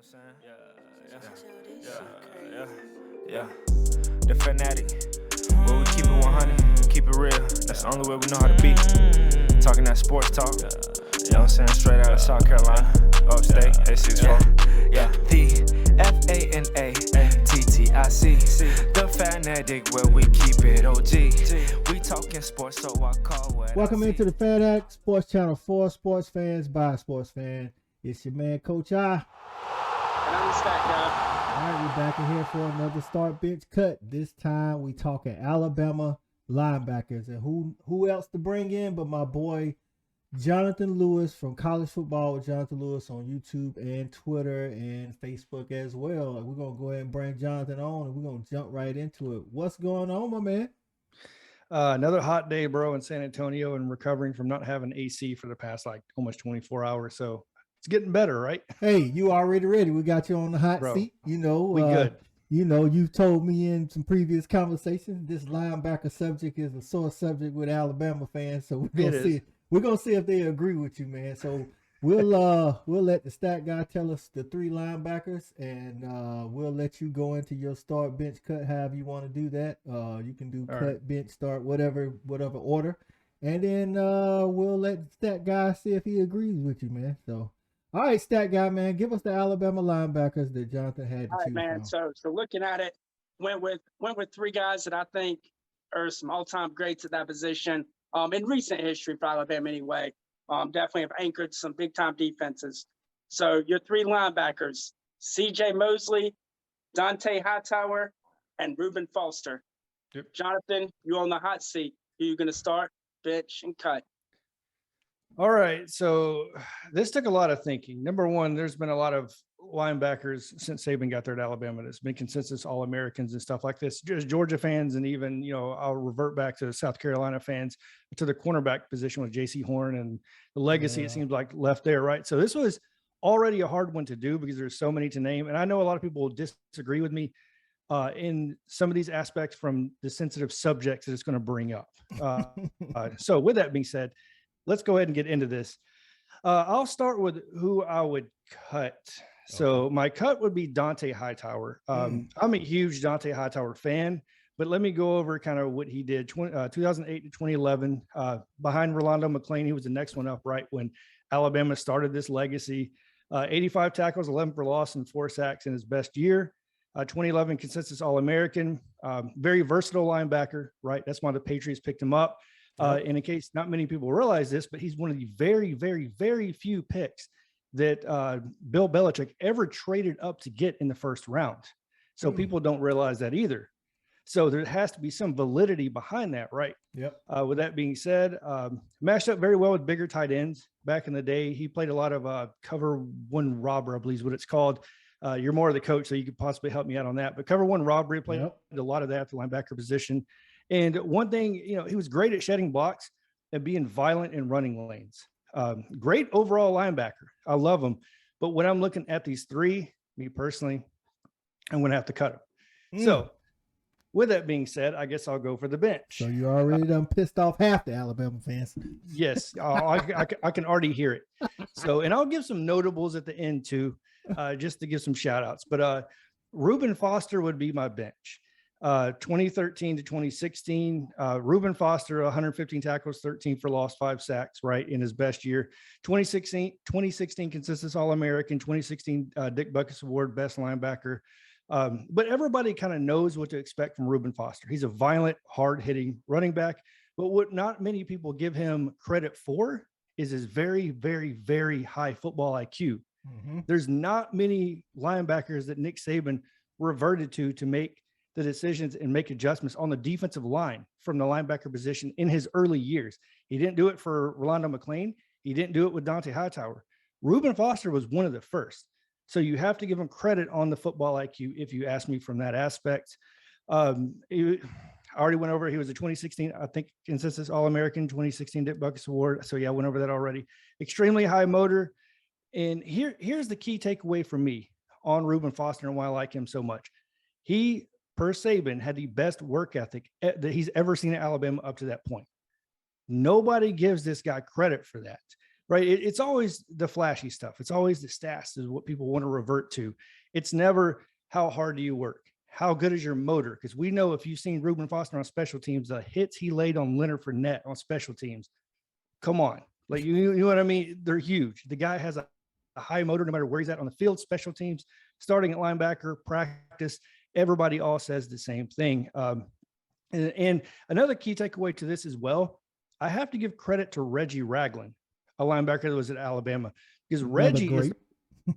I'm saying? Yeah. The fanatic. Where we keep it 100, keep it real. That's the only way we know how to be. Talking that sports talk. You know what I'm saying? Straight out of South Carolina. Upstate, A64. Yeah. The FANATTIC. The fanatic where we keep it OG. We talking sports, so I call what Welcome into the Fanatic Sports Channel for sports fans by sports fan. It's your man, Coach I. And I'm the stat guy. All right, we're back in here for another start bench cut. This time we talking Alabama linebackers. And who else to bring in but my boy, Johnathan Lewis from College Football with Johnathan Lewis on YouTube and Twitter and Facebook as well. And we're going to go ahead and bring Johnathan on and we're going to jump right into it. What's going on, my man? Another hot day, bro, in San Antonio, and recovering from not having AC for the past almost 24 hours. So it's getting better, right? Hey, you already ready. We got you on the hot seat. You know, we good. You know, you've told me in some previous conversations this linebacker subject is a sore subject with Alabama fans. So we're gonna see if they agree with you, man. So we'll let the stat guy tell us the three linebackers, and we'll let you go into your start, bench, cut, however you want to do that. You can do cut, bench, start, whatever order, and then we'll let the stat guy see if he agrees with you, man. So. All right, stat guy, man, give us the Alabama linebackers that Johnathan had to choose man. from. So looking at it, went with three guys that I think are some all-time greats at that position. In recent history for Alabama anyway, definitely have anchored some big-time defenses. So your three linebackers, C.J. Mosley, Donta Hightower, and Rueben Foster. Yep. Johnathan, you on the hot seat. Who you going to start, bench, and cut? All right. So this took a lot of thinking. Number one, there's been a lot of linebackers since Saban got there at Alabama. There's been consensus All-Americans and stuff like this. Just Georgia fans, and even, I'll revert back to South Carolina fans, to the cornerback position with J.C. Horn and the legacy, it seems like, left there, right? So this was already a hard one to do because there's so many to name. And I know a lot of people will disagree with me in some of these aspects from the sensitive subjects that it's going to bring up. So with that being said, let's go ahead and get into this. I'll start with who I would cut. So my cut would be Donta Hightower. I'm a huge Donta Hightower fan, but let me go over kind of what he did 2008 to 2011. Behind Rolando McClain, he was the next one up right when Alabama started this legacy. 85 tackles, 11 for loss, and 4 sacks in his best year. 2011 consensus All-American. Very versatile linebacker, right? That's why the Patriots picked him up. And in case not many people realize this, but he's one of the very, very, very few picks that Bill Belichick ever traded up to get in the first round. So people don't realize that either. So there has to be some validity behind that, right? Yep. With that being said, matched up very well with bigger tight ends back in the day. He played a lot of cover one robber, I believe is what it's called. You're more of the coach, so you could possibly help me out on that. But cover one robbery, played a lot of that at the linebacker position. And one thing, he was great at shedding blocks and being violent in running lanes. Great overall linebacker. I love him. But when I'm looking at these three, me personally, I'm going to have to cut him. So with that being said, I guess I'll go for the bench. So you already done pissed off half the Alabama fans. Yes, I can already hear it. So, and I'll give some notables at the end too, just to give some shout outs. But Rueben Foster would be my bench. 2013 to 2016, Rueben Foster, 115 tackles, 13 for loss, 5 sacks, right, in his best year. 2016 consensus All-American, 2016 Dick Butkus Award, best linebacker. But everybody kind of knows what to expect from Rueben Foster. He's a violent, hard-hitting running back. But what not many people give him credit for is his very, very, very high football IQ. There's not many linebackers that Nick Saban reverted to make the decisions and make adjustments on the defensive line from the linebacker position in his early years. He didn't do it for Rolando McClain. He didn't do it with Donta Hightower. Rueben Foster was one of the first. So you have to give him credit on the football IQ if you ask me from that aspect. I already went over, he was a 2016, I think, consensus All-American, 2016 Dick Butkus Award. So yeah, I went over that already. Extremely high motor. And here's the key takeaway for me on Rueben Foster and why I like him so much. He, per Saban, had the best work ethic that he's ever seen at Alabama up to that point. Nobody gives this guy credit for that. right? It's always the flashy stuff. It's always the stats is what people want to revert to. It's never how hard do you work? How good is your motor? Because we know if you've seen Rueben Foster on special teams, the hits he laid on Leonard Fournette on special teams, come on. Like, you know what I mean? They're huge. The guy has a high motor no matter where he's at on the field, special teams, starting at linebacker, practice. Everybody all says the same thing. And another key takeaway to this as well, I have to give credit to Reggie Ragland, a linebacker that was at Alabama, because Reggie is,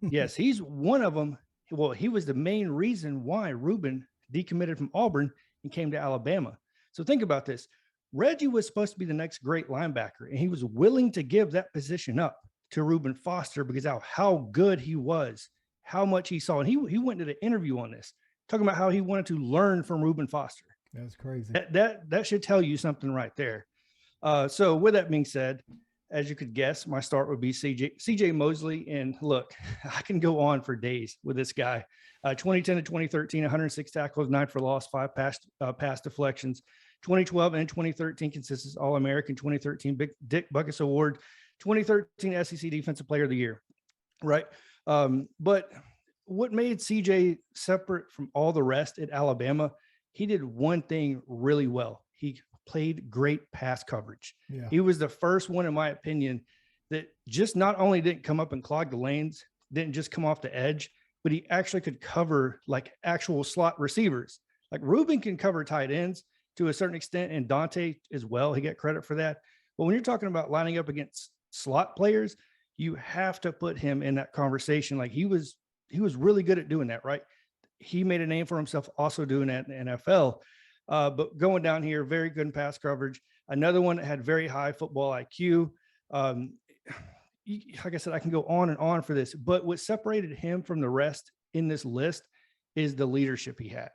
yes, he's one of them. Well, he was the main reason why Rueben decommitted from Auburn and came to Alabama. So think about this. Reggie was supposed to be the next great linebacker, and he was willing to give that position up to Rueben Foster because of how good he was, how much he saw. And he went to the interview on this, talking about how he wanted to learn from Rueben Foster. That's crazy. That should tell you something right there. So with that being said, as you could guess, my start would be CJ Mosley. And look, I can go on for days with this guy. 2010 to 2013, 106 tackles, 9 for loss, 5 pass deflections. 2012 and 2013 consistent All-American. 2013 Big Dick Buckus Award. 2013 SEC Defensive Player of the Year. Right. But what made CJ separate from all the rest at Alabama, he did one thing really well. He played great pass coverage. Yeah. He was the first one, in my opinion, that just not only didn't come up and clog the lanes, didn't just come off the edge, but he actually could cover like actual slot receivers. Like Rueben can cover tight ends to a certain extent, and Donta as well. He got credit for that. But when you're talking about lining up against slot players, you have to put him in that conversation. Like he was really good at doing that, right? He made a name for himself also doing that in the NFL. But going down here, very good in pass coverage. Another one that had very high football IQ. Like I said, I can go on and on for this, but what separated him from the rest in this list is the leadership he had.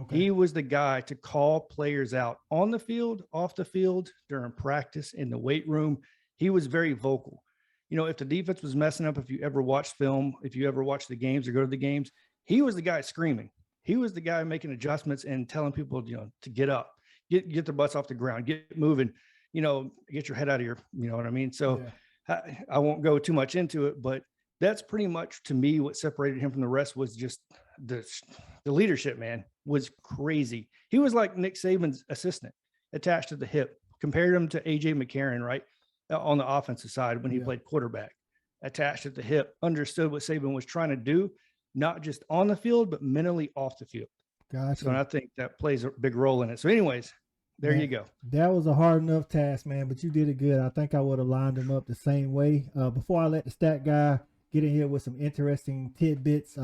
Okay. He was the guy to call players out on the field, off the field, during practice, in the weight room. He was very vocal. You know, if the defense was messing up, if you ever watched film, if you ever watch the games or go to the games, he was the guy screaming. He was the guy making adjustments and telling people, you know, to get up, get their butts off the ground, get moving, you know, get your head out of your, you know what I mean? So I won't go too much into it, but that's pretty much, to me, what separated him from the rest was just the leadership, man, was crazy. He was like Nick Saban's assistant, attached to the hip. Compared him to A.J. McCarron, right, on the offensive side when he played quarterback, attached at the hip, understood what Saban was trying to do, not just on the field, but mentally off the field. Gotcha. So, and I think that plays a big role in it. So anyways, there you go. That was a hard enough task, man, but you did it good. I think I would have lined them up the same way. Before I let the stat guy get in here with some interesting tidbits,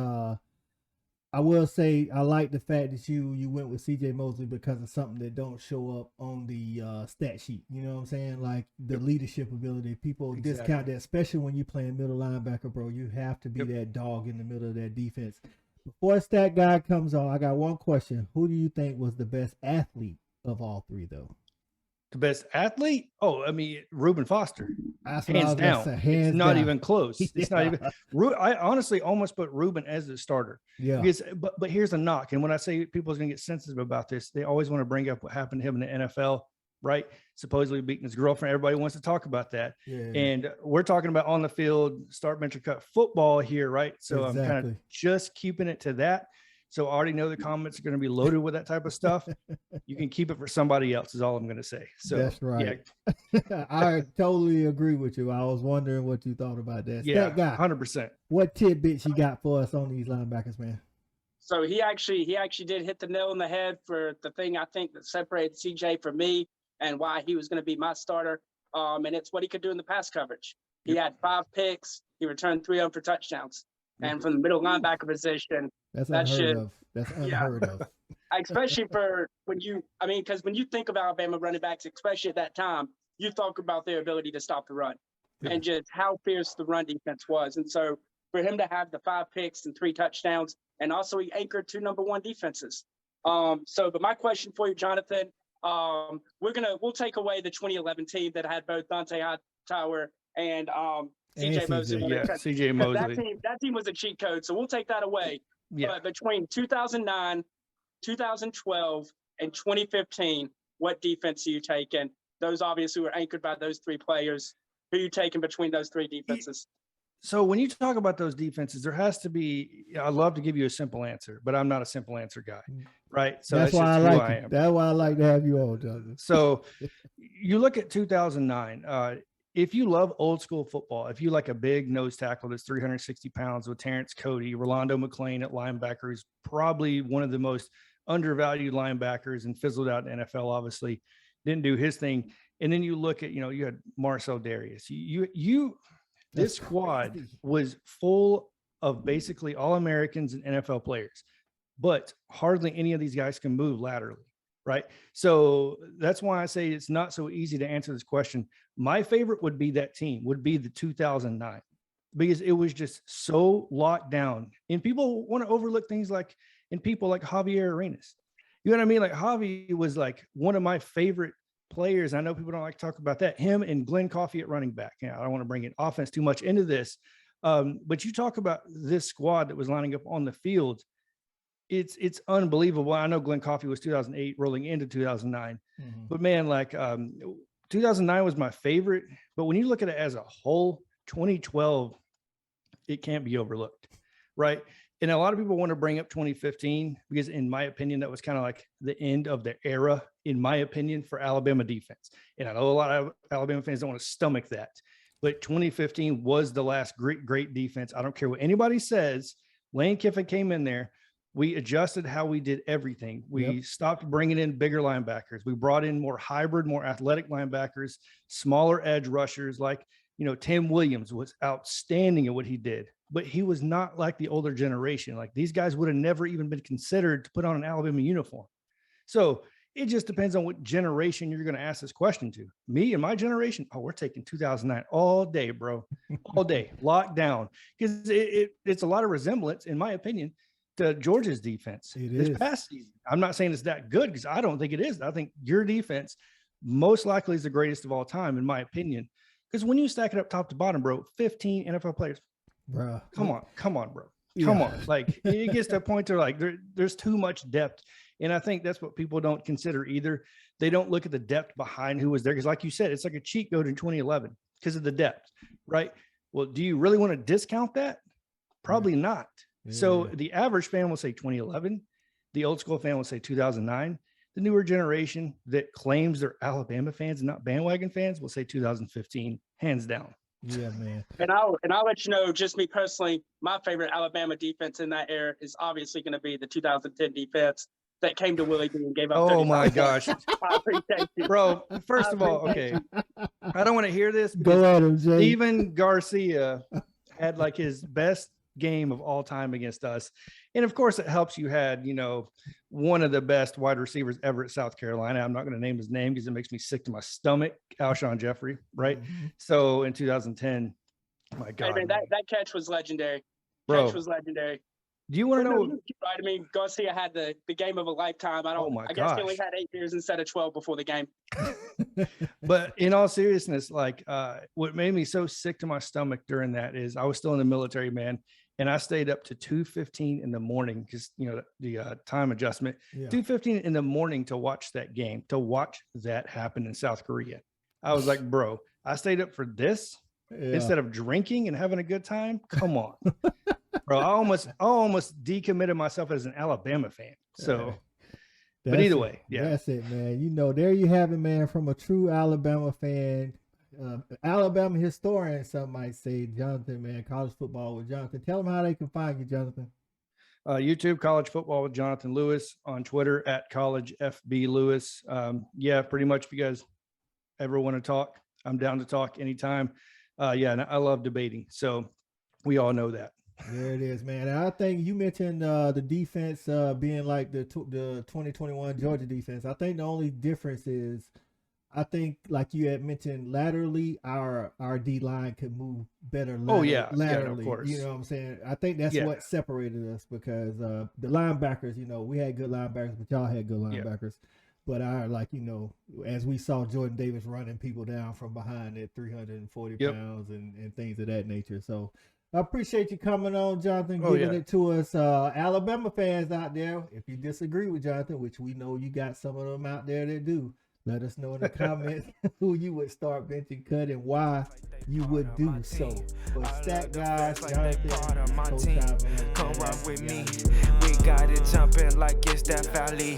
I will say I like the fact that you went with CJ Mosley because of something that don't show up on the stat sheet. You know what I'm saying? Like the leadership ability. People discount that, especially when you're playing middle linebacker, bro. You have to be that dog in the middle of that defense. Before stat guy comes on, I got one question. Who do you think was the best athlete of all three, though? The best athlete? Oh, I mean, Rueben Foster. That's hands down. It's not even close. It's not even. I honestly almost put Rueben as the starter. Yeah. Because, but here's a knock. And when I say people's going to get sensitive about this, they always want to bring up what happened to him in the NFL, right? Supposedly beating his girlfriend. Everybody wants to talk about that. Yeah. And we're talking about on the field, start, mentor, cut football here, right? So I'm kind of just keeping it to that. So I already know the comments are going to be loaded with that type of stuff. You can keep it for somebody else is all I'm going to say. So that's right. Yeah. I totally agree with you. I was wondering what you thought about that. Yeah, that guy, 100%. What tidbits you got for us on these linebackers, man? So he actually did hit the nail on the head for the thing I think that separated CJ from me and why he was going to be my starter. And it's what he could do in the pass coverage. He had 5 picks. He returned 3 of them for touchdowns. And from the middle linebacker position, that's unheard of. That's unheard of. Especially for because when you think of Alabama running backs, especially at that time, you talk about their ability to stop the run and just how fierce the run defense was. And so for him to have the 5 picks and 3 touchdowns, and also he anchored 2 number 1 defenses. But my question for you, Johnathan, we'll take away the 2011 team that had both Donta Hightower and CJ Mosley. CJ Mosley. That team was a cheat code, so we'll take that away. Yeah. But between 2009, 2012, and 2015, what defense are you taking? Those obviously were anchored by those 3 players. Who you taking between those three defenses? So when you talk about those defenses, there has to be, I'd love to give you a simple answer, but I'm not a simple answer guy, right? So that's why just I who like I you. am. That's why I like to have you on, Jonathan. So you look at 2009, if you love old school football, if you like a big nose tackle that's 360 pounds with Terrence Cody, Rolando McClain at linebacker, is probably one of the most undervalued linebackers and fizzled out in the NFL, obviously didn't do his thing. And then you look at, you had Marcel Darius. This squad was full of basically all Americans and NFL players, but hardly any of these guys can move laterally. Right. So that's why I say it's not so easy to answer this question. My favorite would be that team, would be the 2009, because it was just so locked down. And people want to overlook things like, and people like Javier Arenas. You know what I mean? Like Javi was like one of my favorite players. I know people don't like to talk about that. Him and Glenn Coffey at running back. I don't want to bring in offense too much into this. But you talk about this squad that was lining up on the field. It's unbelievable. I know Glenn Coffey was 2008 rolling into 2009, but man, 2009 was my favorite. But when you look at it as a whole, 2012, it can't be overlooked, right? And a lot of people want to bring up 2015 because, in my opinion, that was kind of like the end of the era, in my opinion, for Alabama defense. And I know a lot of Alabama fans don't want to stomach that, but 2015 was the last great defense. I don't care what anybody says. Lane Kiffin came in there. We adjusted how we did everything. We stopped bringing in bigger linebackers. We brought in more hybrid, more athletic linebackers, smaller edge rushers. Like, Tim Williams was outstanding at what he did, but he was not like the older generation. Like, these guys would have never even been considered to put on an Alabama uniform. So it just depends on what generation you're going to ask this question to. Me and my generation, we're taking 2009 all day, bro, all day, locked down, because it's a lot of resemblance, in my opinion, to Georgia's defense this past season. I'm not saying it's that good, because I don't think it is. I think your defense most likely is the greatest of all time, in my opinion. Because when you stack it up top to bottom, bro, 15 NFL players, bro. Come on, bro. Come on. Like, it gets to a point to like there's too much depth. And I think that's what people don't consider either. They don't look at the depth behind who was there. Because like you said, it's like a cheat code in 2011 because of the depth, right? Well, do you really want to discount that? Probably not. So the average fan will say 2011. The old school fan will say 2009. The newer generation that claims they're Alabama fans and not bandwagon fans will say 2015, hands down. Yeah, man. And I'll let you know, just me personally, my favorite Alabama defense in that era is obviously going to be the 2010 defense that came to Willie D and gave up. Oh my gosh. I appreciate you. Bro, first of all, okay. I don't want to hear this. Go at him, Jay. Steven Garcia had like his best game of all time against us. And of course it helps you had, one of the best wide receivers ever at South Carolina. I'm not going to name his name because it makes me sick to my stomach. Alshon Jeffrey, right? So in 2010, my God, hey, man, that catch was legendary. Bro, catch was legendary. Do you want to know? Right, I mean, Garcia had the game of a lifetime. I guess he only had 8 years instead of 12 before the game. But in all seriousness, like what made me so sick to my stomach during that is I was still in the military, man. And I stayed up to 2:15 in the morning because, the time adjustment, 2:15 in the morning to watch that game, to watch that happen in South Korea. I was like, bro, I stayed up for this instead of drinking and having a good time. Come on, bro. I almost decommitted myself as an Alabama fan. So, but either way, that's it, man. There you have it, man, from a true Alabama fan. Alabama historian, some might say, Jonathan, man, college football with Jonathan. Tell them how they can find you, Jonathan. YouTube, college football with Johnathan Lewis, on Twitter at college FB Lewis. Pretty much if you guys ever want to talk, I'm down to talk anytime. And I love debating. So we all know that. There it is, man. And I think you mentioned the defense being like the 2021 Georgia defense. I think the only difference is, I think, like you had mentioned, laterally, our D line could move better. Laterally, of course. You know what I'm saying? I think that's what separated us, because the linebackers, we had good linebackers, but y'all had good linebackers. But as we saw Jordan Davis running people down from behind at 340 pounds and things of that nature. So I appreciate you coming on, Jonathan, giving it to us. Alabama fans out there, if you disagree with Jonathan, which we know you got some of them out there that do, Let us know in the comments who you would start benching, cut, and why you would do so. But Stack guys, Johnathan, Coach Ivan, come rock with me. We got it jumping like it's that valley.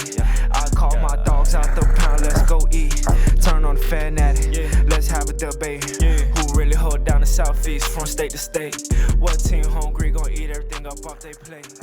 I call my dogs out the pound, let's go eat. Turn on the fanatic, let's have a debate. Who really hold down the Southeast from state to state? What team hungry gonna eat everything up off they plate?